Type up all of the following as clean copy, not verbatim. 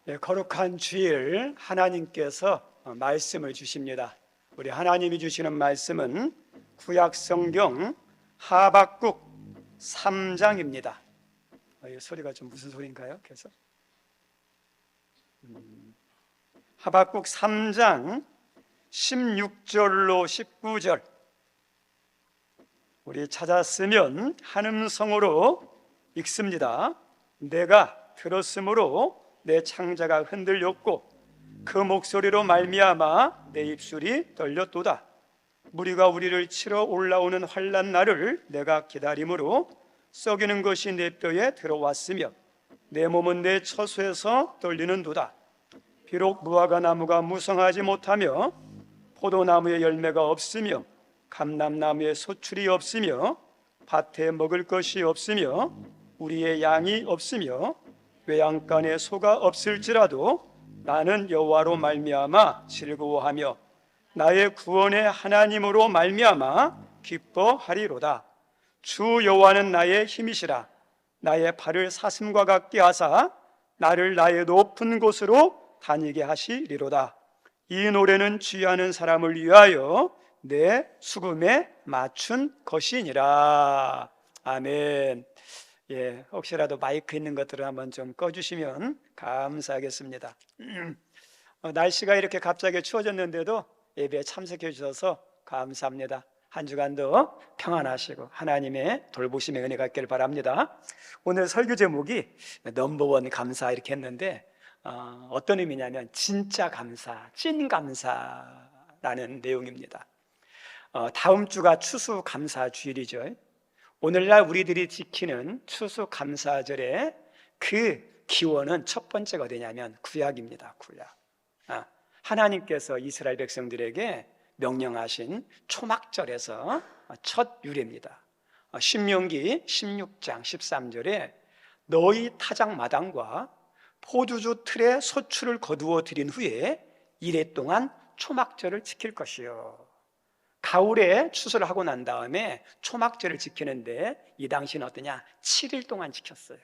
거룩한 주일 하나님께서 말씀을 주십니다. 우리 하나님이 주시는 말씀은 구약 성경 하박국 3장입니다. 이 소리가 좀 무슨 소리인가요? 그래서 하박국 3장 16절로 19절 우리 찾았으면 한음성으로 읽습니다. 내가 들었으므로 내 창자가 흔들렸고 그 목소리로 말미암아 내 입술이 떨렸도다. 무리가 우리를 치러 올라오는 환난 날을 내가 기다림으로 썩이는 것이 내 뼈에 들어왔으며 내 몸은 내 처소에서 떨리는도다. 비록 무화과 나무가 무성하지 못하며 포도나무에 열매가 없으며 감람나무에 소출이 없으며 밭에 먹을 것이 없으며 우리의 양이 없으며 외양간에 소가 없을지라도 나는 여호와로 말미암아 즐거워하며 나의 구원의 하나님으로 말미암아 기뻐하리로다. 주 여호와는 나의 힘이시라. 나의 발을 사슴과 같게 하사 나를 나의 높은 곳으로 다니게 하시리로다. 이 노래는 주의하는 사람을 위하여 내 수금에 맞춘 것이니라. 아멘. 혹시라도 마이크 있는 것들을 한번 좀 꺼주시면 감사하겠습니다. 날씨가 이렇게 갑자기 추워졌는데도 예배에 참석해 주셔서 감사합니다. 한 주간도 평안하시고 하나님의 돌보심의 은혜가 있기를 바랍니다. 오늘 설교 제목이 넘버원 감사 이렇게 했는데 어떤 의미냐면 진짜 감사, 찐 감사라는 내용입니다. 다음 주가 추수감사 주일이죠. 오늘날 우리들이 지키는 추수감사절의 그 기원은 첫 번째가 어디냐면 구약입니다. 구약. 하나님께서 이스라엘 백성들에게 명령하신 초막절에서 첫 유래입니다. 신명기 16장 13절에 너희 타작마당과 포도주 틀에 소출을 거두어 드린 후에 이래 동안 초막절을 지킬 것이요. 가을에 추수를 하고 난 다음에 초막절을 지키는데 이 당시는 어떠냐? 7일 동안 지켰어요.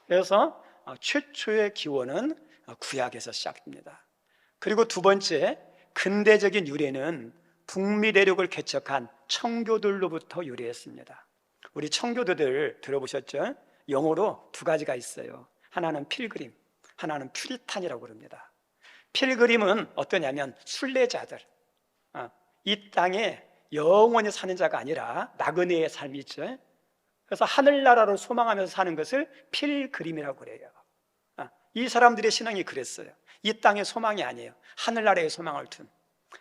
그래서 최초의 기원은 구약에서 시작됩니다. 그리고 두 번째 근대적인 유래는 북미 대륙을 개척한 청교도들로부터 유래했습니다. 우리 청교도들 들어보셨죠? 영어로 두 가지가 있어요. 하나는 필그림, 하나는 퓨리탄이라고 그럽니다. 필그림은 어떠냐면 순례자들, 이 땅에 영원히 사는 자가 아니라 나그네의 삶이 있죠. 그래서 하늘나라를 소망하면서 사는 것을 필그림이라고 그래요. 이 사람들의 신앙이 그랬어요. 이 땅의 소망이 아니에요. 하늘나라의 소망을 둔,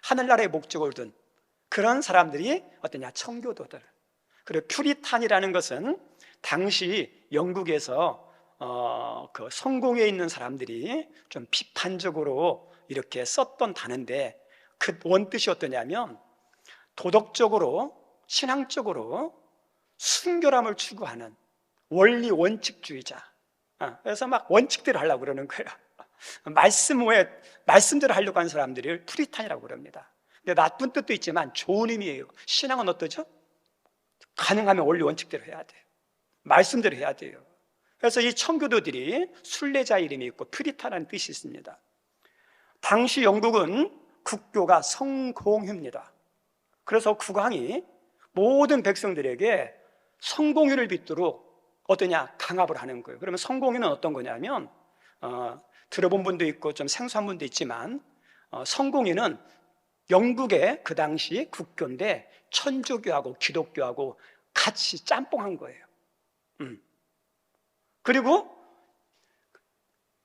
하늘나라의 목적을 둔 그런 사람들이 어떠냐? 청교도들. 그리고 퓨리탄이라는 것은 당시 영국에서 그 성공에 있는 사람들이 좀 비판적으로 이렇게 썼던 단어인데 그 원뜻이 어떠냐면 도덕적으로 신앙적으로 순결함을 추구하는 원리 원칙주의자. 그래서 막 원칙대로 하려고 그러는 거예요. 말씀 외에 말씀대로 하려고 하는 사람들을 퓨리탄이라고 그럽니다. 근데 나쁜 뜻도 있지만 좋은 의미예요. 신앙은 어떠죠? 가능하면 원리 원칙대로 해야 돼요. 말씀대로 해야 돼요. 그래서 이 청교도들이 순례자 이름이 있고 퓨리탄이라는 뜻이 있습니다. 당시 영국은 국교가 성공회입니다. 그래서 국왕이 모든 백성들에게 성공회를 빚도록 어떠냐? 강압을 하는 거예요. 그러면 성공회는 어떤 거냐면 들어본 분도 있고 좀 생소한 분도 있지만 성공회는 영국의 그 당시 국교인데 천주교하고 기독교하고 같이 짬뽕한 거예요. 그리고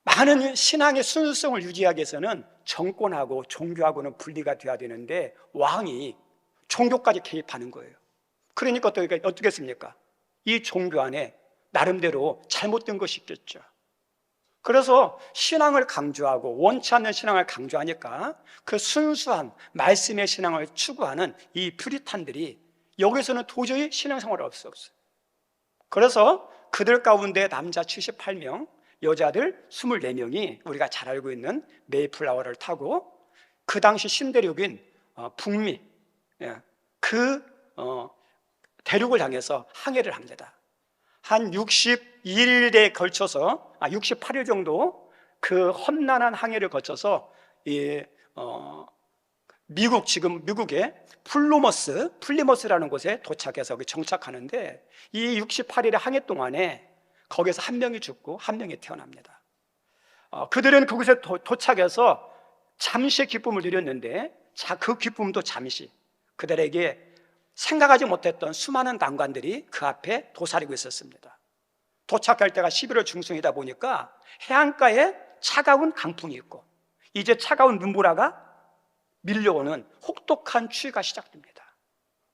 많은 신앙의 순수성을 유지하기 위해서는 정권하고 종교하고는 분리가 돼야 되는데 왕이 종교까지 개입하는 거예요. 그러니까 어떻게 했습니까? 이 종교 안에 나름대로 잘못된 것이 있겠죠. 그래서 신앙을 강조하고 원치 않는 신앙을 강조하니까 그 순수한 말씀의 신앙을 추구하는 이 퓨리탄들이 여기서는 도저히 신앙생활을 할 수 없어요. 그래서 그들 가운데 남자 78명, 여자들 24명이 우리가 잘 알고 있는 메이플라워를 타고 그 당시 신대륙인 북미 그 대륙을 향해서 항해를 합니다. 한 62일에 걸쳐서 68일 정도 그 험난한 항해를 거쳐서 지금 미국의 플리머스라는 곳에 도착해서 정착하는데, 이 68일의 항해 동안에 거기서 한 명이 죽고 한 명이 태어납니다. 그들은 그곳에 도착해서 잠시의 기쁨을 누렸는데, 그 기쁨도 잠시, 그들에게 생각하지 못했던 수많은 난관들이 그 앞에 도사리고 있었습니다. 도착할 때가 11월 중순이다 보니까 해안가에 차가운 강풍이 있고, 이제 차가운 눈보라가 밀려오는 혹독한 추위가 시작됩니다.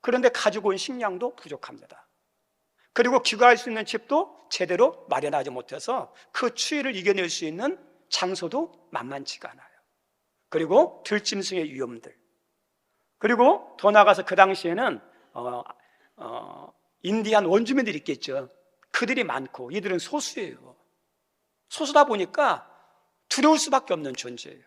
그런데 가지고 온 식량도 부족합니다. 그리고 귀가할 수 있는 집도 제대로 마련하지 못해서 그 추위를 이겨낼 수 있는 장소도 만만치가 않아요. 그리고 들짐승의 위험들, 그리고 더 나아가서 그 당시에는 인디안 원주민들이 있겠죠. 그들이 많고 이들은 소수예요. 소수다 보니까 두려울 수밖에 없는 존재예요.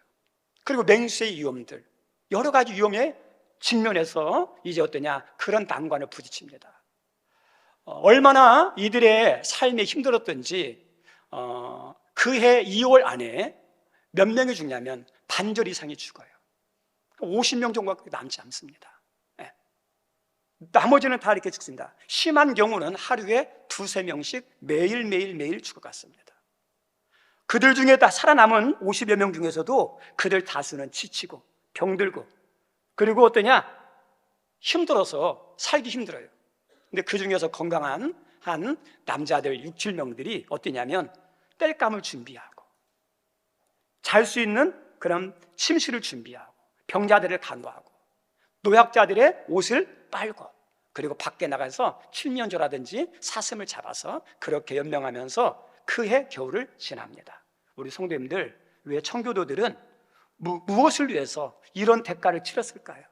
그리고 맹수의 위험들, 여러 가지 위험에 직면해서 이제 어떠냐, 그런 난관을 부딪힙니다. 얼마나 이들의 삶이 힘들었던지 그해 2월 안에 몇 명이 죽냐면 반절 이상이 죽어요. 50명 정도밖에 남지 않습니다. 나머지는 다 이렇게 죽습니다. 심한 경우는 하루에 2-3명씩 매일 죽어갔습니다. 그들 중에 다 살아남은 50여 명 중에서도 그들 다수는 지치고 병들고, 그리고 어떠냐, 힘들어서 살기 힘들어요. 근데 그 중에서 건강한 한 남자들 6-7명들이 어떠냐면 땔감을 준비하고, 잘 수 있는 그런 침실을 준비하고, 병자들을 간호하고, 노약자들의 옷을 빨고, 그리고 밖에 나가서 칠면조라든지 사슴을 잡아서 그렇게 연명하면서 그해 겨울을 지납니다. 우리 성도님들, 왜 청교도들은 무엇을 위해서 이런 대가를 치렀을까요?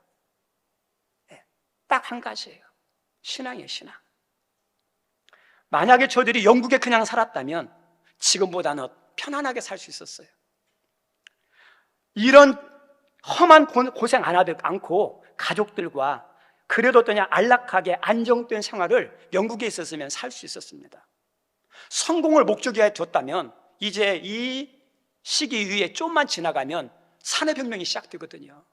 딱 한 가지예요. 신앙이에요, 신앙. 만약에 저들이 영국에 그냥 살았다면 지금보다는 편안하게 살 수 있었어요. 이런 험한 고생 안 하지 않고 가족들과 그래도 어떠냐, 안락하게 안정된 생활을 영국에 있었으면 살 수 있었습니다. 성공을 목적에 뒀다면 이제 이 시기 위에 좀만 지나가면 산업혁명이 시작되거든요.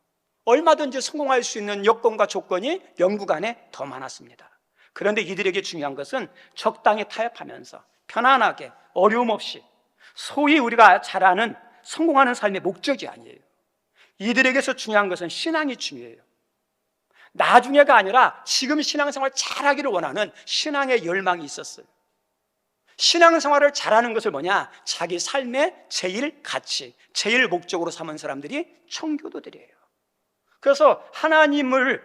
얼마든지 성공할 수 있는 여건과 조건이 영국 안에 더 많았습니다. 그런데 이들에게 중요한 것은 적당히 타협하면서 편안하게 어려움 없이, 소위 우리가 잘 아는 성공하는 삶의 목적이 아니에요. 이들에게서 중요한 것은 신앙이 중요해요. 나중에가 아니라 지금 신앙생활 잘하기를 원하는 신앙의 열망이 있었어요. 신앙생활을 잘하는 것을 뭐냐? 자기 삶의 제일 가치, 제일 목적으로 삼은 사람들이 청교도들이에요. 그래서 하나님을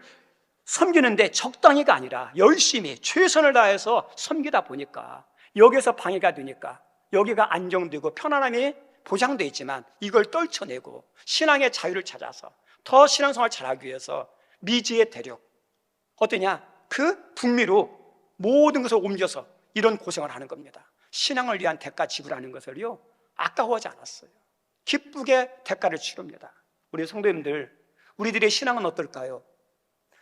섬기는데 적당히가 아니라 열심히 최선을 다해서 섬기다 보니까 여기서 방해가 되니까 여기가 안정되고 편안함이 보장되어 있지만 이걸 떨쳐내고 신앙의 자유를 찾아서 더 신앙생활을 잘하기 위해서 미지의 대륙, 어떠냐? 그 북미로 모든 것을 옮겨서 이런 고생을 하는 겁니다. 신앙을 위한 대가 지불하는 것을요, 아까워하지 않았어요. 기쁘게 대가를 치릅니다. 우리 성도님들, 우리들의 신앙은 어떨까요?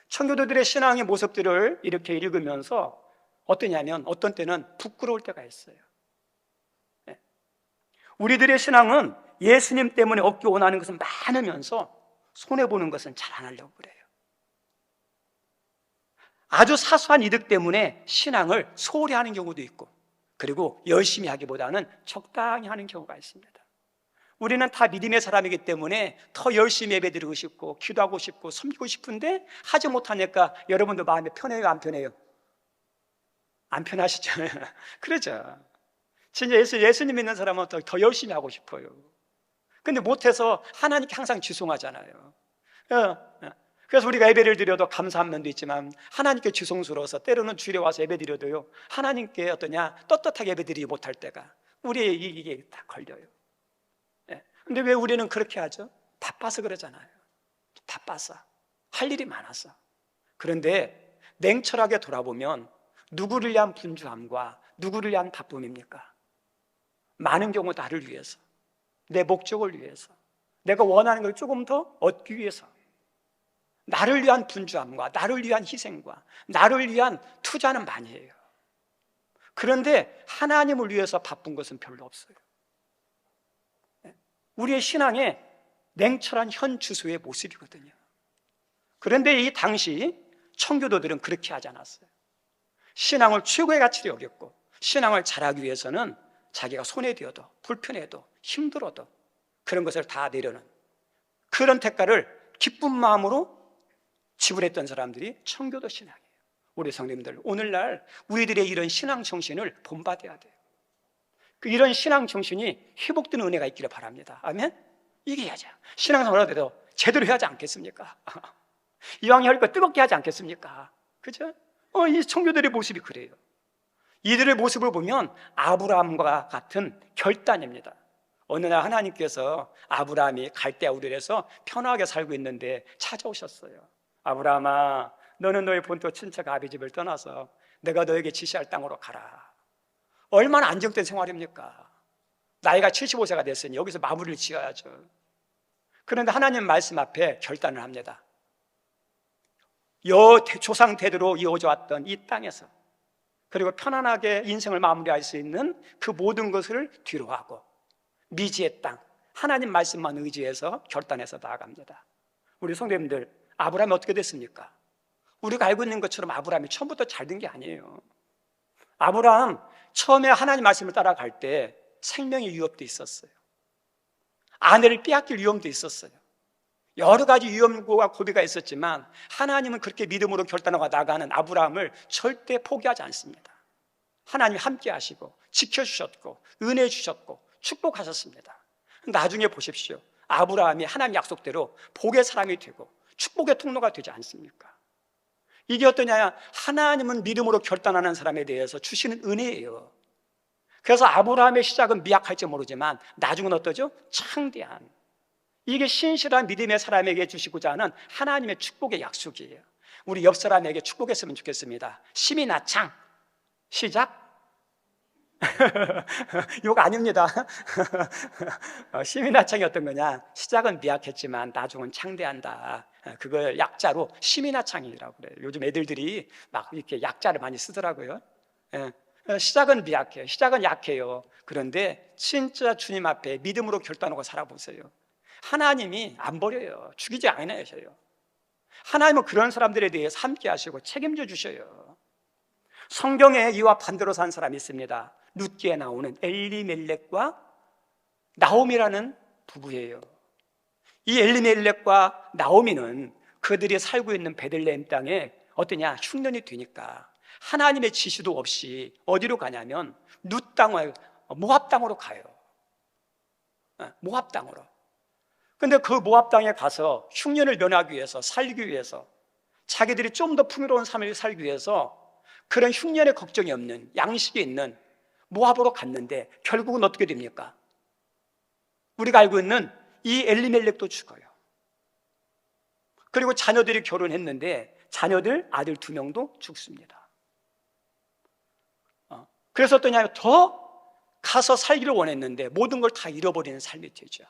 청교도들의 신앙의 모습들을 이렇게 읽으면서 어떠냐면 어떤 때는 부끄러울 때가 있어요. 우리들의 신앙은 예수님 때문에 얻기 원하는 것은 많으면서 손해보는 것은 잘 안 하려고 그래요. 아주 사소한 이득 때문에 신앙을 소홀히 하는 경우도 있고, 그리고 열심히 하기보다는 적당히 하는 경우가 있습니다. 우리는 다 믿음의 사람이기 때문에 더 열심히 예배드리고 싶고 기도하고 싶고 섬기고 싶은데 하지 못하니까 여러분도 마음이 편해요, 안 편해요? 안 편하시죠? 그러죠. 진짜 예수님 믿는 사람은 더 열심히 하고 싶어요. 근데 못해서 하나님께 항상 죄송하잖아요. 그래서 우리가 예배를 드려도 감사한 면도 있지만 하나님께 죄송스러워서 때로는 주일에 와서 예배 드려도요, 하나님께 어떠냐, 떳떳하게 예배 드리지 못할 때가 우리의 이게 다 걸려요. 근데 왜 우리는 그렇게 하죠? 바빠서 그러잖아요. 바빠서, 할 일이 많아서. 그런데 냉철하게 돌아보면 누구를 위한 분주함과 누구를 위한 바쁨입니까? 많은 경우 나를 위해서, 내 목적을 위해서, 내가 원하는 걸 조금 더 얻기 위해서, 나를 위한 분주함과 나를 위한 희생과 나를 위한 투자는 많이 해요. 그런데 하나님을 위해서 바쁜 것은 별로 없어요. 우리의 신앙의 냉철한 현 주소의 모습이거든요. 그런데 이 당시 청교도들은 그렇게 하지 않았어요. 신앙을 최고의 가치로 여겼고, 신앙을 잘하기 위해서는 자기가 손해되어도 불편해도 힘들어도 그런 것을 다 내려는 그런 대가를 기쁜 마음으로 지불했던 사람들이 청교도 신앙이에요. 우리 성도님들, 오늘날 우리들의 이런 신앙 정신을 본받아야 돼요. 이런 신앙 정신이 회복되는 은혜가 있기를 바랍니다. 아멘? 이게 해야죠. 신앙생활 하더라도 제대로 해야 하지 않겠습니까? 이왕이 할 거 뜨겁게 하지 않겠습니까? 그죠? 이 청교들의 모습이 그래요. 이들의 모습을 보면 아브라함과 같은 결단입니다. 어느 날 하나님께서 아브라함이 갈대아 우르에서 편하게 살고 있는데 찾아오셨어요. 아브라함아, 너는 너의 본토 친척 아비 집을 떠나서 내가 너에게 지시할 땅으로 가라. 얼마나 안정된 생활입니까? 나이가 75세가 됐으니 여기서 마무리를 지어야죠. 그런데 하나님 말씀 앞에 결단을 합니다. 조상 대대로 이어져 왔던 이 땅에서, 그리고 편안하게 인생을 마무리할 수 있는 그 모든 것을 뒤로하고 미지의 땅, 하나님 말씀만 의지해서 결단해서 나아갑니다. 우리 성도님들, 아브라함이 어떻게 됐습니까? 우리가 알고 있는 것처럼 아브라함이 처음부터 잘 된 게 아니에요. 아브라함 처음에 하나님 말씀을 따라갈 때 생명의 위협도 있었어요. 아내를 빼앗길 위험도 있었어요. 여러 가지 위험과 고비가 있었지만 하나님은 그렇게 믿음으로 결단하고 나가는 아브라함을 절대 포기하지 않습니다. 하나님이 함께 하시고 지켜주셨고 은혜 주셨고 축복하셨습니다. 나중에 보십시오. 아브라함이 하나님 약속대로 복의 사람이 되고 축복의 통로가 되지 않습니까? 이게 어떠냐? 하나님은 믿음으로 결단하는 사람에 대해서 주시는 은혜예요. 그래서 아브라함의 시작은 미약할지 모르지만 나중은 어떠죠? 창대한, 이게 신실한 믿음의 사람에게 주시고자 하는 하나님의 축복의 약속이에요. 우리 옆 사람에게 축복했으면 좋겠습니다. 심이 나창. 시작. 욕 아닙니다. 심이 나창이 어떤 거냐? 시작은 미약했지만 나중은 창대한다. 그걸 약자로 심이 나창이라고 그래요. 요즘 애들들이 막 이렇게 약자를 많이 쓰더라고요. 시작은 미약해요. 시작은 약해요. 그런데 진짜 주님 앞에 믿음으로 결단하고 살아보세요. 하나님이 안 버려요. 죽이지 않으셔요. 하나님은 그런 사람들에 대해서 함께 하시고 책임져 주셔요. 성경에 이와 반대로 산 사람이 있습니다. 룻기에 나오는 엘리멜렉과 나오미라는 부부예요. 이 엘리멜렉과 나오미는 그들이 살고 있는 베들레헴 땅에 어떠냐? 흉년이 되니까 하나님의 지시도 없이 어디로 가냐면 룻 땅을 모압 땅으로 가요. 모압 땅으로. 근데 그 모압 땅에 가서 흉년을 면하기 위해서, 살기 위해서, 자기들이 좀 더 풍요로운 삶을 살기 위해서 그런 흉년의 걱정이 없는, 양식이 있는 모압으로 갔는데 결국은 어떻게 됩니까? 우리가 알고 있는 이 엘리멜렉도 죽어요. 그리고 자녀들이 결혼했는데 자녀들 아들 2명도 죽습니다. 그래서 어떠냐면 더 가서 살기를 원했는데 모든 걸 다 잃어버리는 삶이 되죠.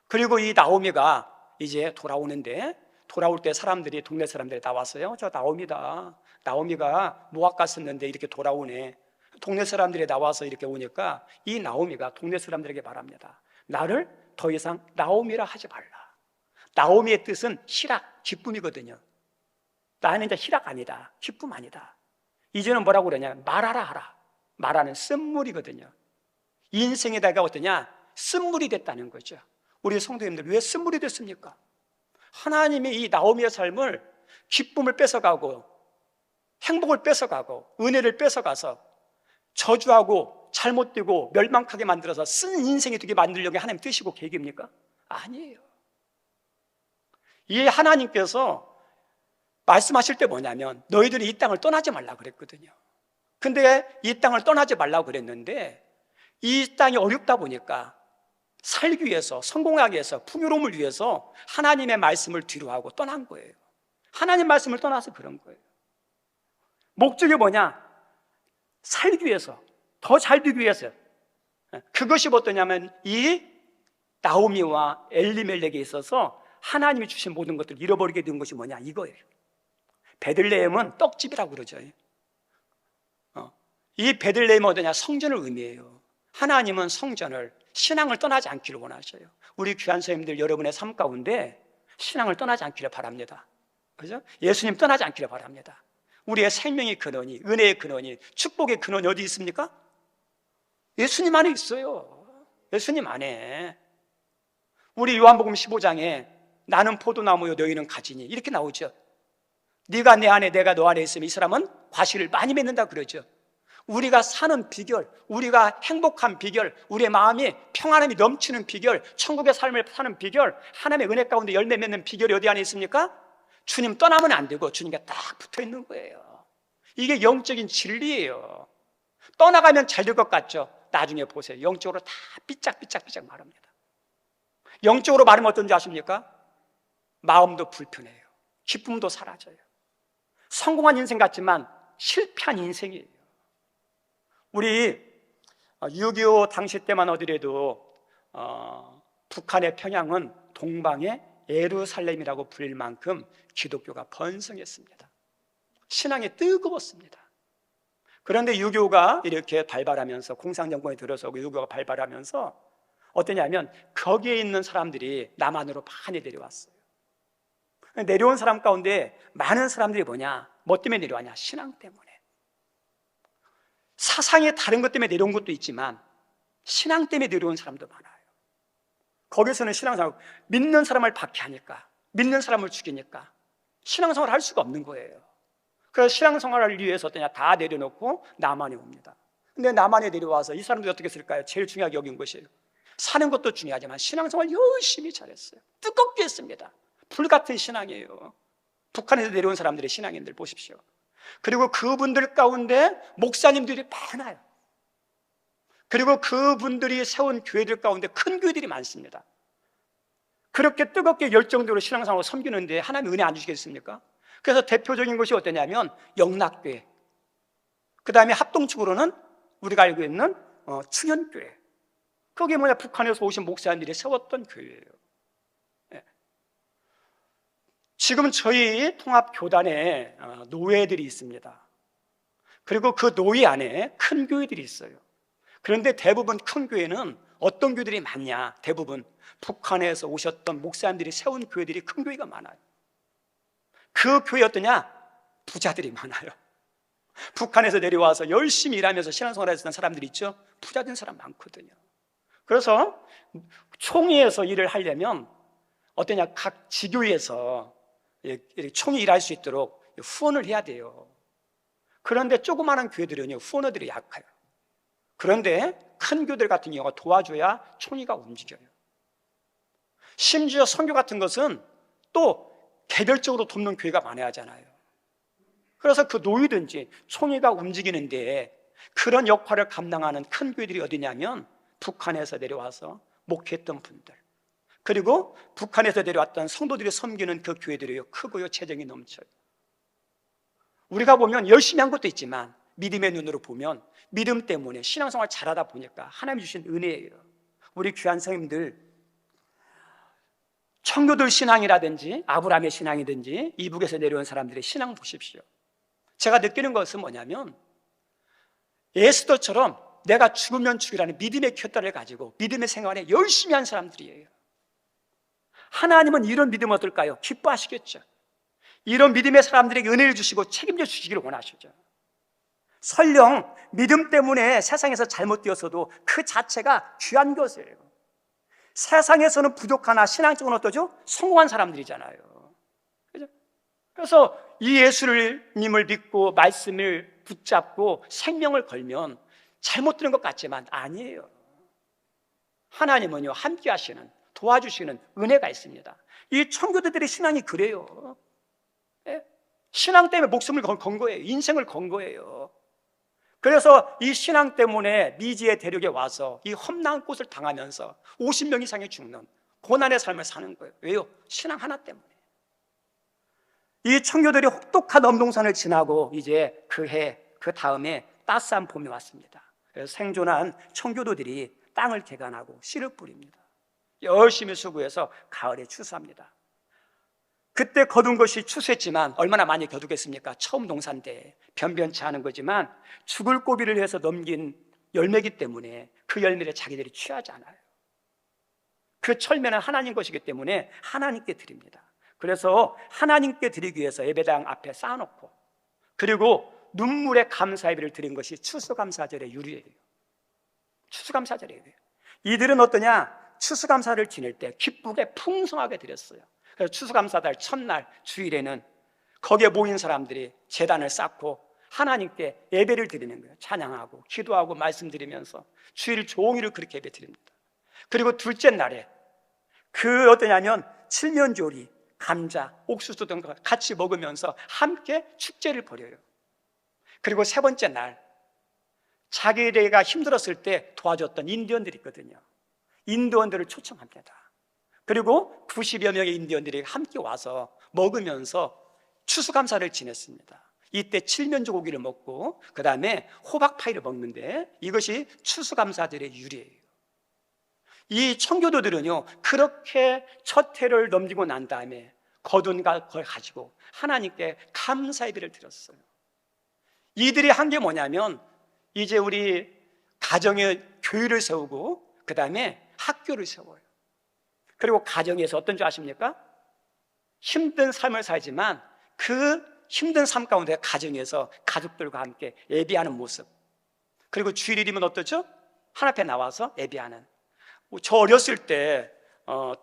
그리고 이 나오미가 이제 돌아오는데, 돌아올 때 사람들이, 동네 사람들이 나왔어요. 저 나오미다. 나오미가 모압 갔었는데 이렇게 돌아오네. 동네 사람들이 나와서 이렇게 오니까 이 나오미가 동네 사람들에게 말합니다. 나를 더 이상 나오미라 하지 말라. 나오미의 뜻은 희락, 기쁨이거든요. 나는 이제 희락 아니다, 기쁨 아니다. 이제는 뭐라고 그러냐? 말하라 하라. 말하는 쓴물이거든요. 인생에다가 어떠냐? 쓴물이 됐다는 거죠. 우리 성도님들, 왜 쓴물이 됐습니까? 하나님이 이 나오미의 삶을, 기쁨을 뺏어가고 행복을 뺏어가고 은혜를 뺏어가서 저주하고 잘못되고 멸망하게 만들어서 쓴 인생이 되게 만들려고 하나님 뜻이고 계획입니까? 아니에요. 이 하나님께서 말씀하실 때 뭐냐면 너희들이 이 땅을 떠나지 말라고 그랬거든요. 근데 이 땅을 떠나지 말라고 그랬는데 이 땅이 어렵다 보니까 살기 위해서, 성공하기 위해서, 풍요로움을 위해서 하나님의 말씀을 뒤로하고 떠난 거예요. 하나님 말씀을 떠나서 그런 거예요. 목적이 뭐냐? 살기 위해서, 더 잘 되기 위해서. 그것이 어떠냐면 이 나오미와 엘리멜렉에 있어서 하나님이 주신 모든 것들을 잃어버리게 된 것이 뭐냐? 이거예요. 베들레헴은 떡집이라고 그러죠. 이 베들레헴은 어떠냐? 성전을 의미해요. 하나님은 성전을, 신앙을 떠나지 않기를 원하셔요. 우리 귀한 선생님들 여러분의 삶 가운데 신앙을 떠나지 않기를 바랍니다. 그죠? 예수님 떠나지 않기를 바랍니다. 우리의 생명의 근원이, 은혜의 근원이, 축복의 근원이 어디 있습니까? 예수님 안에 있어요. 예수님 안에. 우리 요한복음 15장에 나는 포도나무요 너희는 가지니 이렇게 나오죠. 네가 내 안에 내가 너 안에 있으면 이 사람은 과실을 많이 맺는다 그러죠. 우리가 사는 비결, 우리가 행복한 비결, 우리의 마음이 평안함이 넘치는 비결, 천국의 삶을 사는 비결, 하나님의 은혜 가운데 열매 맺는 비결이 어디 안에 있습니까? 주님 떠나면 안 되고 주님과 딱 붙어 있는 거예요. 이게 영적인 진리예요. 떠나가면 잘 될 것 같죠? 나중에 보세요. 영적으로 다 삐짝삐짝삐짝 마릅니다. 영적으로 마르면 어떤지 아십니까? 마음도 불편해요. 기쁨도 사라져요. 성공한 인생 같지만 실패한 인생이에요. 우리 6.25 당시 때만 하더라도 북한의 평양은 동방의 예루살렘이라고 불릴 만큼 기독교가 번성했습니다. 신앙이 뜨거웠습니다. 그런데 6.25가 이렇게 발발하면서, 공산정권이 들어서고 6.25가 발발하면서 어떠냐면 거기에 있는 사람들이 남한으로 많이 내려왔어요. 내려온 사람 가운데 많은 사람들이 뭐냐? 뭐 때문에 내려왔냐? 신앙 때문에. 사상이 다른 것 때문에 내려온 것도 있지만 신앙 때문에 내려온 사람도 많아요. 거기서는 신앙생활, 믿는 사람을 박해하니까, 믿는 사람을 죽이니까 신앙생활을 할 수가 없는 거예요. 그래서 신앙생활을 위해서 어떠냐? 다 내려놓고 남한에 옵니다. 근데 남한에 내려와서 이 사람들이 어떻게 했을까요? 제일 중요하게 여긴 것이에요. 사는 것도 중요하지만 신앙생활 열심히 잘했어요. 뜨겁게 했습니다. 불같은 신앙이에요. 북한에서 내려온 사람들의 신앙인들 보십시오. 그리고 그분들 가운데 목사님들이 많아요. 그리고 그분들이 세운 교회들 가운데 큰 교회들이 많습니다. 그렇게 뜨겁게 열정적으로 신앙생활을 섬기는데 하나님 은혜 안 주시겠습니까? 그래서 대표적인 것이 어떠냐면 영락교회, 그 다음에 합동축으로는 우리가 알고 있는 충현교회. 그게 뭐냐? 북한에서 오신 목사님들이 세웠던 교회예요. 네. 지금 저희 통합교단에 노회들이 있습니다. 그리고 그 노회 안에 큰 교회들이 있어요. 그런데 대부분 큰 교회는 어떤 교회들이 많냐? 대부분 북한에서 오셨던 목사님들이 세운 교회들이 큰 교회가 많아요. 그 교회 어떠냐? 부자들이 많아요. 북한에서 내려와서 열심히 일하면서 신앙생활을 했던 사람들이 있죠? 부자 된 사람 많거든요. 그래서 총회에서 일을 하려면 어떠냐? 각 지교에서 총회 일할 수 있도록 후원을 해야 돼요. 그런데 조그마한 교회들은요, 후원어들이 약해요. 그런데 큰 교회들 같은 경우가 도와줘야 총회가 움직여요. 심지어 선교 같은 것은 또 개별적으로 돕는 교회가 많아야 하잖아요. 그래서 그 노이든지 총회가 움직이는데 그런 역할을 감당하는 큰 교회들이 어디냐면 북한에서 내려와서 목회했던 분들, 그리고 북한에서 내려왔던 성도들이 섬기는 그 교회들이요, 크고요, 재정이 넘쳐요. 우리가 보면 열심히 한 것도 있지만 믿음의 눈으로 보면 믿음 때문에 신앙생활 잘하다 보니까 하나님 주신 은혜예요. 우리 귀한 성님들, 청교도 신앙이라든지 아브라함의 신앙이든지 이북에서 내려온 사람들의 신앙 보십시오. 제가 느끼는 것은 뭐냐면 에스더처럼 내가 죽으면 죽이라는 믿음의 푯달을 가지고 믿음의 생활에 열심히 한 사람들이에요. 하나님은 이런 믿음 어떨까요? 기뻐하시겠죠. 이런 믿음의 사람들에게 은혜를 주시고 책임져 주시기를 원하시죠. 설령 믿음 때문에 세상에서 잘못되었어도 그 자체가 귀한 것이에요. 세상에서는 부족하나 신앙적으로 어떠죠? 성공한 사람들이잖아요. 그죠? 그래서 이 예수님을 믿고 말씀을 붙잡고 생명을 걸면 잘못되는 것 같지만 아니에요. 하나님은요, 함께 하시는, 도와주시는 은혜가 있습니다. 이 청교도들의 신앙이 그래요. 신앙 때문에 목숨을 건 거예요. 인생을 건 거예요. 그래서 이 신앙 때문에 미지의 대륙에 와서 이 험난한 곳을 당하면서 50명 이상이 죽는 고난의 삶을 사는 거예요. 왜요? 신앙 하나 때문에. 이 청교들이 혹독한 엄동산을 지나고 이제 그 다음에 따스한 봄이 왔습니다. 그래서 생존한 청교도들이 땅을 개간하고 씨를 뿌립니다. 열심히 수고해서 가을에 추수합니다. 그때 거둔 것이 추수했지만 얼마나 많이 거두겠습니까? 처음 농사인데 변변치 않은 거지만 죽을 고비를 해서 넘긴 열매이기 때문에 그 열매를 자기들이 취하지 않아요. 그 철면은 하나님 것이기 때문에 하나님께 드립니다. 그래서 하나님께 드리기 위해서 예배당 앞에 쌓아놓고, 그리고 눈물의 감사 예배를 드린 것이 추수감사절의 유리예요. 추수감사절이에요. 이들은 어떠냐? 추수감사를 지낼 때 기쁘게 풍성하게 드렸어요. 그래서 추수감사달 첫날 주일에는 거기에 모인 사람들이 제단을 쌓고 하나님께 예배를 드리는 거예요. 찬양하고 기도하고 말씀드리면서 주일 종일을 그렇게 예배 드립니다. 그리고 둘째 날에 그 어떠냐면 칠면조리, 감자, 옥수수 등 같이 먹으면서 함께 축제를 벌여요. 그리고 세 번째 날 자기네가 힘들었을 때 도와줬던 인디언들이 있거든요. 인디언들을 초청합니다. 그리고 90여 명의 인디언들이 함께 와서 먹으면서 추수감사를 지냈습니다. 이때 칠면조 고기를 먹고 그 다음에 호박파이를 먹는데 이것이 추수감사절의 유래예요. 이 청교도들은요, 그렇게 첫 해를 넘기고 난 다음에 거둔 걸 가지고 하나님께 감사 예배를 드렸어요. 이들이 한 게 뭐냐면 이제 우리 가정에 교회를 세우고 그 다음에 학교를 세워요. 그리고 가정에서 어떤 줄 아십니까? 힘든 삶을 살지만 그 힘든 삶 가운데 가정에서 가족들과 함께 예배하는 모습, 그리고 주일이면 어떠죠? 하나님 앞에 나와서 예배하는. 저 어렸을 때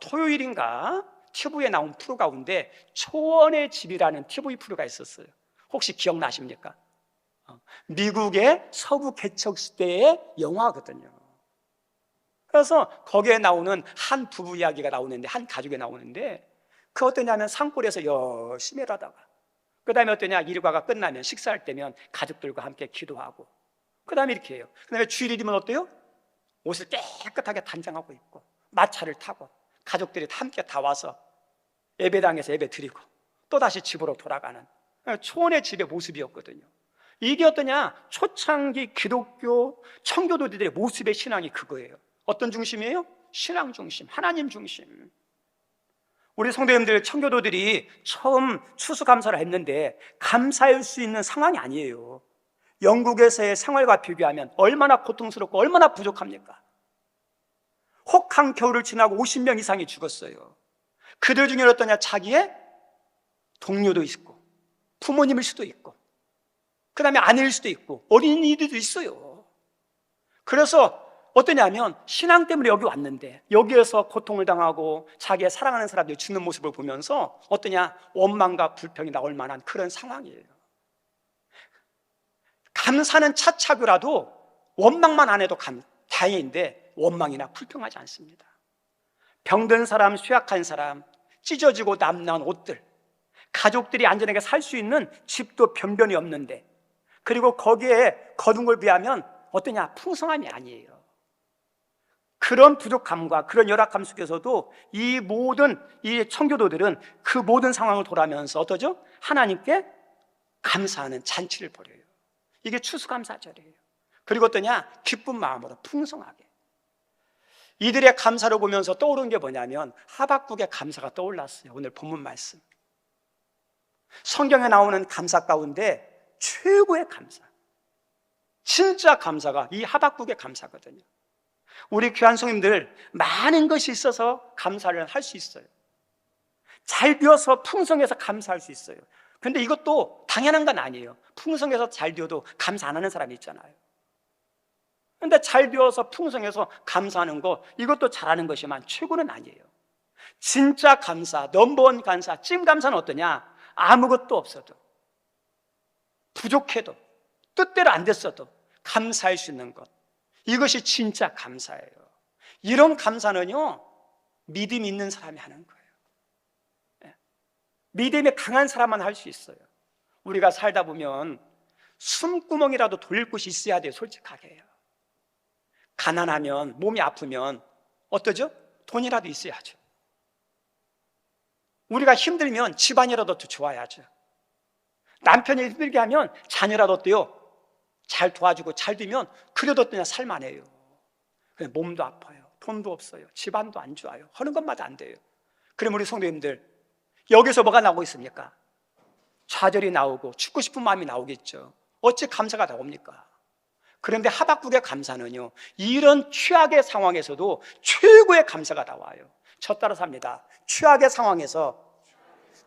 토요일인가 TV에 나온 프로 가운데 초원의 집이라는 TV 프로가 있었어요. 혹시 기억나십니까? 미국의 서부 개척 시대의 영화거든요. 그래서 거기에 나오는 한 부부 이야기가 나오는데, 한 가족이 나오는데, 그 어떠냐면 산골에서 열심히 일하다가 그 다음에 어떠냐, 일과가 끝나면 식사할 때면 가족들과 함께 기도하고 그 다음에 이렇게 해요. 그 다음에 주일이면 어때요? 옷을 깨끗하게 단장하고 입고 마차를 타고 가족들이 함께 다 와서 예배당에서 예배 드리고 또 다시 집으로 돌아가는 초원의 집의 모습이었거든요. 이게 어떠냐? 초창기 기독교 청교도들의 모습의 신앙이 그거예요. 어떤 중심이에요? 신앙 중심, 하나님 중심. 우리 성도님들, 청교도들이 처음 추수감사를 했는데 감사할 수 있는 상황이 아니에요. 영국에서의 생활과 비교하면 얼마나 고통스럽고 얼마나 부족합니까? 혹한 겨울을 지나고 50명 이상이 죽었어요. 그들 중에 어떠냐? 자기의 동료도 있고 부모님일 수도 있고 그 다음에 아내일 수도 있고 어린이들도 있어요. 그래서 어떠냐면 신앙 때문에 여기 왔는데 여기에서 고통을 당하고 자기의 사랑하는 사람들이 죽는 모습을 보면서 어떠냐? 원망과 불평이 나올 만한 그런 상황이에요. 감사는 차차교라도 원망만 안 해도 다행인데 원망이나 불평하지 않습니다. 병든 사람, 쇠약한 사람, 찢어지고 남나온 옷들, 가족들이 안전하게 살 수 있는 집도 변변이 없는데, 그리고 거기에 거둔 걸 비하면 어떠냐? 풍성함이 아니에요. 그런 부족함과 그런 열악함 속에서도 이 모든 이 청교도들은 그 모든 상황을 돌아면서 어떠죠? 하나님께 감사하는 잔치를 벌여요. 이게 추수감사절이에요. 그리고 어떠냐? 기쁜 마음으로 풍성하게. 이들의 감사를 보면서 떠오른 게 뭐냐면 하박국의 감사가 떠올랐어요. 오늘 본문 말씀. 성경에 나오는 감사 가운데 최고의 감사, 진짜 감사가 이 하박국의 감사거든요. 우리 귀한 성님들, 많은 것이 있어서 감사를 할 수 있어요. 잘 되어서 풍성해서 감사할 수 있어요. 근데 이것도 당연한 건 아니에요. 풍성해서 잘 되어도 감사 안 하는 사람이 있잖아요. 근데 잘 되어서 풍성해서 감사하는 거, 이것도 잘하는 것이지만 최고는 아니에요. 진짜 감사, 넘버원 감사, 찐 감사는 어떠냐? 아무것도 없어도, 부족해도, 뜻대로 안 됐어도 감사할 수 있는 것, 이것이 진짜 감사예요. 이런 감사는요, 믿음이 있는 사람이 하는 거예요. 믿음이 강한 사람만 할 수 있어요. 우리가 살다 보면 숨구멍이라도 돌릴 곳이 있어야 돼요. 솔직하게 해요. 가난하면, 몸이 아프면 어떠죠? 돈이라도 있어야죠. 우리가 힘들면 집안이라도 더 좋아야죠. 남편이 힘들게 하면 자녀라도 어때요? 잘 도와주고 잘 되면 그래도 그냥 살만해요. 몸도 아파요, 돈도 없어요, 집안도 안 좋아요, 하는 것마다 안 돼요. 그럼 우리 성도님들, 여기서 뭐가 나오고 있습니까? 좌절이 나오고 죽고 싶은 마음이 나오겠죠. 어찌 감사가 나옵니까? 그런데 하박국의 감사는요, 이런 최악의 상황에서도 최고의 감사가 나와요. 저 따라서 합니다. 최악의 상황에서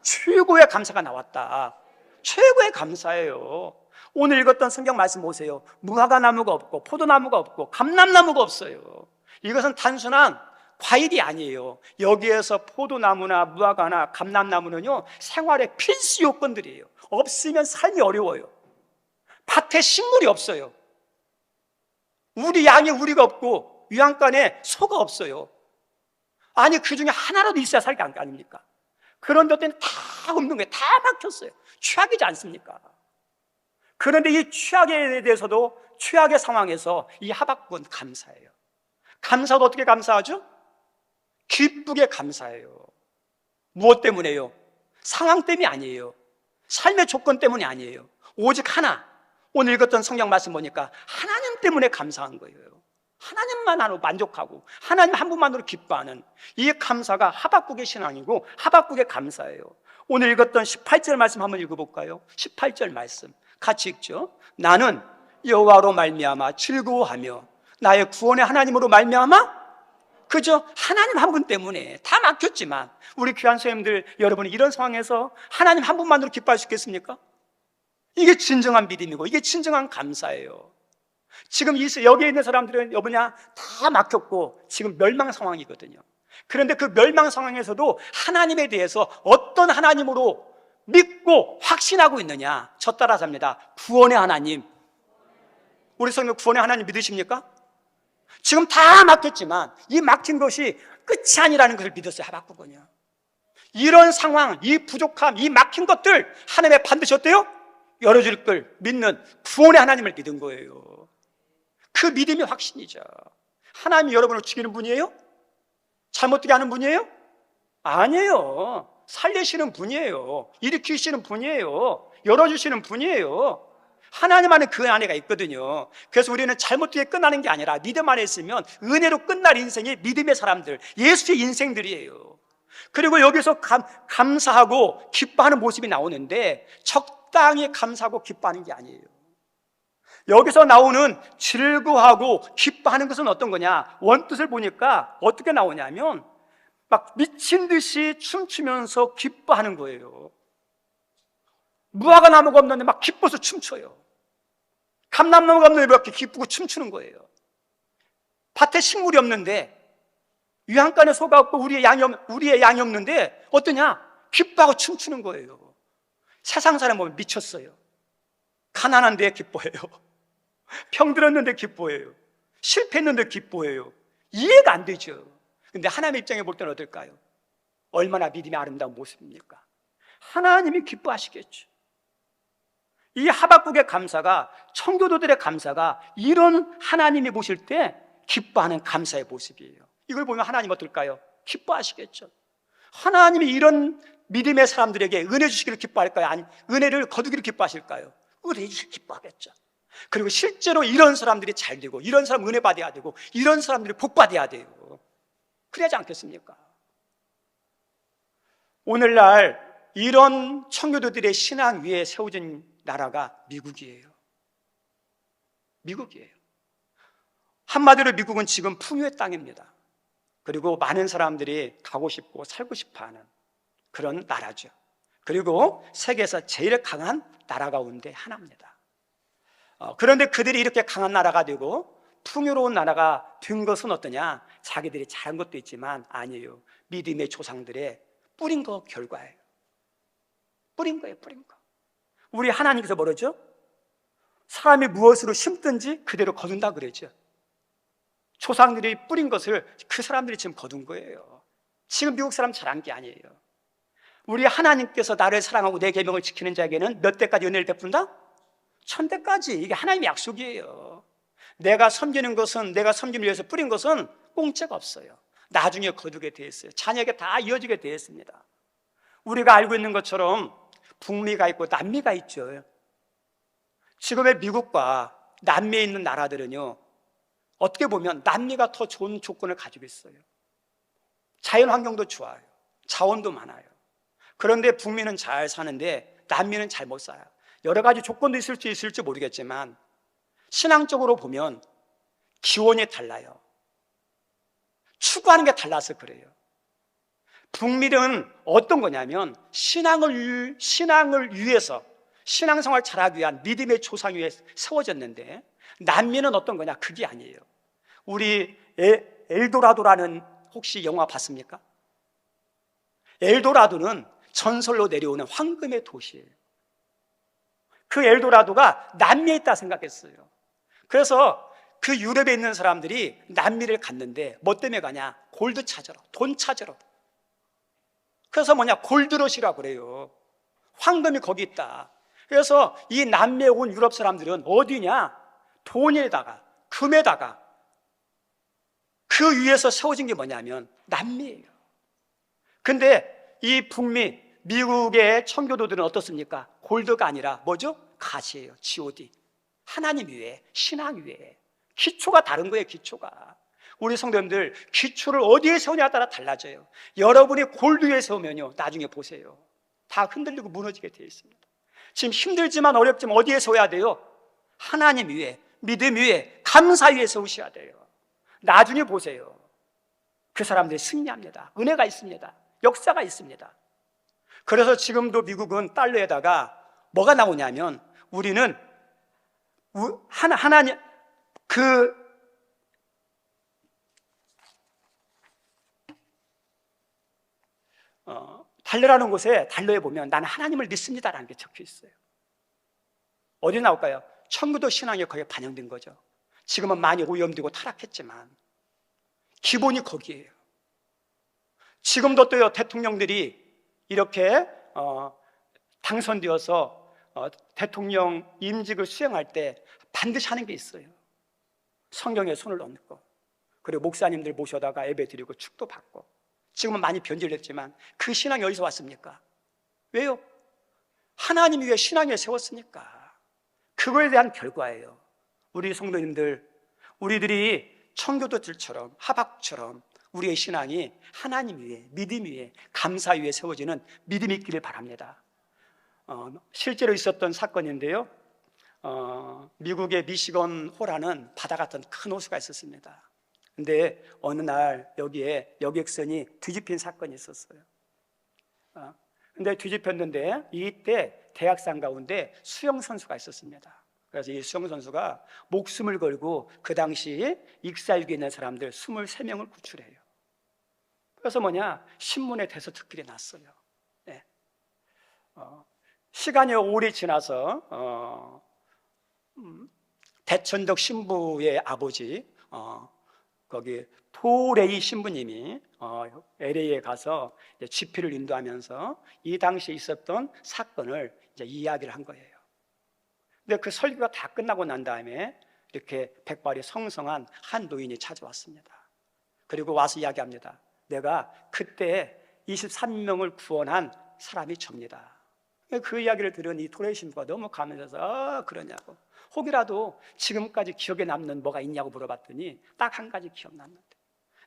최고의 감사가 나왔다. 최고의 감사예요. 오늘 읽었던 성경 말씀 보세요. 무화과 나무가 없고 포도나무가 없고 감람나무가 없어요. 이것은 단순한 과일이 아니에요. 여기에서 포도나무나 무화과나 감람나무는요, 생활의 필수 요건들이에요. 없으면 삶이 어려워요. 밭에 식물이 없어요. 우리 양에 우리가 없고 유양간에 소가 없어요. 아니, 그 중에 하나라도 있어야 살 게 아닙니까? 그런 데는 다 없는 거예요. 다 막혔어요. 최악이지 않습니까? 그런데 이 최악에 대해서도, 최악의 상황에서 이 하박국은 감사해요. 감사도 어떻게 감사하죠? 기쁘게 감사해요. 무엇 때문에요? 상황 때문이 아니에요. 삶의 조건 때문이 아니에요. 오직 하나, 오늘 읽었던 성경 말씀 보니까 하나님 때문에 감사한 거예요. 하나님만으로 만족하고 하나님 한 분만으로 기뻐하는 이 감사가 하박국의 신앙이고 하박국의 감사예요. 오늘 읽었던 18절 말씀 한번 읽어볼까요? 18절 말씀 같이 읽죠. 나는 여호와로 말미암아 즐거워하며 나의 구원의 하나님으로 말미암아, 그죠? 하나님 한 분 때문에 다 막혔지만, 우리 귀한 선생님들 여러분이 이런 상황에서 하나님 한 분만으로 기뻐할 수 있겠습니까? 이게 진정한 믿음이고 이게 진정한 감사예요. 지금 여기에 있는 사람들은 여보냐 다 막혔고 지금 멸망 상황이거든요. 그런데 그 멸망 상황에서도 하나님에 대해서 어떤 하나님으로 믿고 확신하고 있느냐? 저 따라서 합니다. 구원의 하나님. 우리 성도 구원의 하나님 믿으십니까? 지금 다 막혔지만 이 막힌 것이 끝이 아니라는 것을 믿었어요. 하박국은요. 이런 상황, 이 부족함, 이 막힌 것들 하나님의 반드시 어때요? 열어줄 걸 믿는 구원의 하나님을 믿은 거예요. 그 믿음이 확신이죠. 하나님이 여러분을 죽이는 분이에요? 잘못되게 하는 분이에요? 아니에요. 살리시는 분이에요. 일으키시는 분이에요. 열어주시는 분이에요. 하나님 안에 그 안에가 있거든요. 그래서 우리는 잘못되게 끝나는 게 아니라 믿음 안에 있으면 은혜로 끝날 인생이 믿음의 사람들, 예수의 인생들이에요. 그리고 여기서 감사하고 기뻐하는 모습이 나오는데 적당히 감사하고 기뻐하는 게 아니에요. 여기서 나오는 즐거워하고 기뻐하는 것은 어떤 거냐? 원뜻을 보니까 어떻게 나오냐면 막 미친 듯이 춤추면서 기뻐하는 거예요. 무화과 나무가 없는데 막 기뻐서 춤춰요. 감람나무가 없는데 이렇게 기쁘고 춤추는 거예요. 밭에 식물이 없는데 유향간에 소가 없고 우리의 양이 없는데 어떠냐? 기뻐하고 춤추는 거예요. 세상 사람 보면 미쳤어요. 가난한데 기뻐해요. 병들었는데 기뻐해요. 실패했는데 기뻐해요. 이해가 안 되죠. 근데 하나님의 입장에 볼 때는 어떨까요? 얼마나 믿음이 아름다운 모습입니까? 하나님이 기뻐하시겠죠. 이 하박국의 감사가, 청교도들의 감사가 이런 하나님이 보실 때 기뻐하는 감사의 모습이에요. 이걸 보면 하나님 어떨까요? 기뻐하시겠죠. 하나님이 이런 믿음의 사람들에게 은혜 주시기를 기뻐할까요? 아니, 은혜를 거두기를 기뻐하실까요? 은혜 주시기를 기뻐하겠죠. 그리고 실제로 이런 사람들이 잘 되고 이런 사람 은혜 받아야 되고 이런 사람들이 복 받아야 돼요. 그래야지 않겠습니까? 오늘날 이런 청교도들의 신앙 위에 세워진 나라가 미국이에요. 미국이에요. 한마디로 미국은 지금 풍요의 땅입니다. 그리고 많은 사람들이 가고 싶고 살고 싶어하는 그런 나라죠. 그리고 세계에서 제일 강한 나라 가운데 하나입니다. 그런데 그들이 이렇게 강한 나라가 되고 풍요로운 나라가 된 것은 어떠냐? 자기들이 잘한 것도 있지만 아니에요. 믿음의 조상들의 뿌린 거 결과예요. 뿌린 거예요, 뿌린 거. 우리 하나님께서 뭐라죠? 사람이 무엇으로 심든지 그대로 거둔다 그러죠. 조상들이 뿌린 것을 그 사람들이 지금 거둔 거예요. 지금 미국 사람 잘한 게 아니에요. 우리 하나님께서 나를 사랑하고 내 계명을 지키는 자에게는 몇 대까지 은혜를 베푼다? 1000대까지. 이게 하나님의 약속이에요. 내가 섬기는 것은, 내가 섬김을 위해서 뿌린 것은 공짜가 없어요. 나중에 거두게 돼 있어요. 자녀에게 다 이어지게 돼 있습니다. 우리가 알고 있는 것처럼 북미가 있고 남미가 있죠. 지금의 미국과 남미에 있는 나라들은요, 어떻게 보면 남미가 더 좋은 조건을 가지고 있어요. 자연 환경도 좋아요. 자원도 많아요. 그런데 북미는 잘 사는데 남미는 잘 못 살아요. 여러 가지 조건도 있을지 모르겠지만 신앙적으로 보면 기원이 달라요. 추구하는 게 달라서 그래요. 북미는 어떤 거냐면 신앙을 위해서, 신앙생활 잘하기 위한 믿음의 조상 위에 세워졌는데, 남미는 어떤 거냐? 그게 아니에요. 우리 엘도라도라는 혹시 영화 봤습니까? 엘도라도는 전설로 내려오는 황금의 도시예요. 그 엘도라도가 남미에 있다 생각했어요. 그래서 그 유럽에 있는 사람들이 남미를 갔는데 뭐 때문에 가냐? 골드 찾으러, 돈 찾으러. 그래서 뭐냐? 골드러시라고 그래요. 황금이 거기 있다. 그래서 이 남미에 온 유럽 사람들은 어디냐? 돈에다가, 금에다가 그 위에서 세워진 게 뭐냐면 남미예요. 근데 이 북미, 미국의 청교도들은 어떻습니까? 골드가 아니라 뭐죠? 가시예요. G.O.D. 하나님 위에, 신앙 위에. 기초가 다른 거예요. 기초가. 우리 성도님들 기초를 어디에 세우냐에 따라 달라져요. 여러분이 골드 위에 세우면요, 나중에 보세요, 다 흔들리고 무너지게 되어 있습니다. 지금 힘들지만 어렵지만 어디에 세워야 돼요? 하나님 위에, 믿음 위에, 감사 위에 세우셔야 돼요. 나중에 보세요, 그 사람들이 승리합니다. 은혜가 있습니다. 역사가 있습니다. 그래서 지금도 미국은 달러에다가 뭐가 나오냐면, 우리는 하나님, 달러라는 곳에, 달러에 보면 나는 하나님을 믿습니다라는 게 적혀 있어요. 어디 나올까요? 청교도 신앙이 거기에 반영된 거죠. 지금은 많이 오염되고 타락했지만 기본이 거기에요. 지금도 또요, 대통령들이 이렇게 당선되어서 대통령 임직을 수행할 때 반드시 하는 게 있어요. 성경에 손을 얹고, 그리고 목사님들 모셔다가 예배 드리고 축도 받고. 지금은 많이 변질됐지만 그 신앙이 어디서 왔습니까? 왜요? 하나님 위에, 신앙 위에 세웠으니까. 그거에 대한 결과예요. 우리 성도님들, 우리들이 청교도들처럼, 하박처럼 우리의 신앙이 하나님 위에, 믿음 위에, 감사 위에 세워지는 믿음이 있기를 바랍니다. 실제로 있었던 사건인데요, 미국의 미시건 호라는 바다 같은 큰 호수가 있었습니다. 근데 어느 날 여기에 여객선이 뒤집힌 사건이 있었어요. 근데 뒤집혔는데 이때 대학생 가운데 수영선수가 있었습니다. 그래서 이 수영선수가 목숨을 걸고 그 당시 익사일기에 있는 사람들 23명을 구출해요. 그래서 뭐냐? 신문에 대서특필이 났어요. 네. 시간이 오래 지나서 대천덕 신부의 아버지, 거기 토레이 신부님이 LA에 가서 집회를 인도하면서 이 당시에 있었던 사건을 이제 이야기를 한 거예요. 근데 그 설교가 다 끝나고 난 다음에 이렇게 백발이 성성한 한 노인이 찾아왔습니다. 그리고 와서 이야기합니다. 내가 그때 23명을 구원한 사람이 접니다. 그 이야기를 들은 이 토레이 신부가 너무 감사해서 그러냐고, 혹이라도 지금까지 기억에 남는 뭐가 있냐고 물어봤더니 딱 한 가지 기억났는데,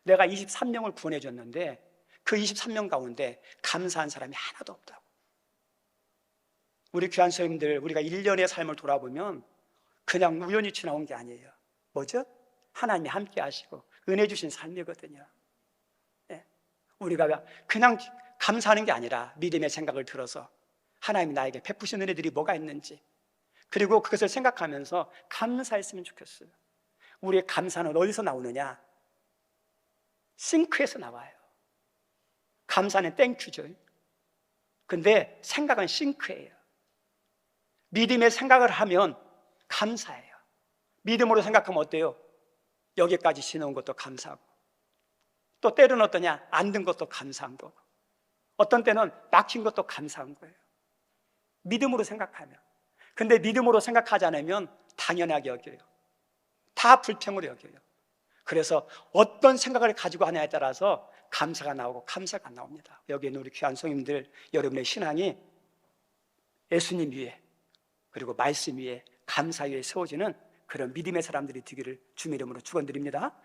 내가 23명을 구원해 줬는데 그 23명 가운데 감사한 사람이 하나도 없다고. 우리 귀한 선생님들, 우리가 1년의 삶을 돌아보면 그냥 우연히 지나온 게 아니에요. 뭐죠? 하나님이 함께 하시고 은혜 주신 삶이거든요. 네. 우리가 그냥 감사하는 게 아니라 믿음의 생각을 들어서 하나님이 나에게 베푸신 은혜들이 뭐가 있는지, 그리고 그것을 생각하면서 감사했으면 좋겠어요. 우리의 감사는 어디서 나오느냐? 싱크에서 나와요. 감사는 땡큐죠. 근데 생각은 싱크예요. 믿음의 생각을 하면 감사해요. 믿음으로 생각하면 어때요? 여기까지 지나온 것도 감사하고, 또 때로는 어떠냐? 안 된 것도 감사한 거고, 어떤 때는 막힌 것도 감사한 거예요. 믿음으로 생각하면. 근데 믿음으로 생각하지 않으면 당연하게 여겨요. 다 불평으로 여겨요. 그래서 어떤 생각을 가지고 하냐에 따라서 감사가 나오고 감사가 나옵니다. 여기 있는 우리 귀한 성님들, 여러분의 신앙이 예수님 위에, 그리고 말씀 위에, 감사 위에 세워지는 그런 믿음의 사람들이 되기를 주님의 이름으로 축원드립니다.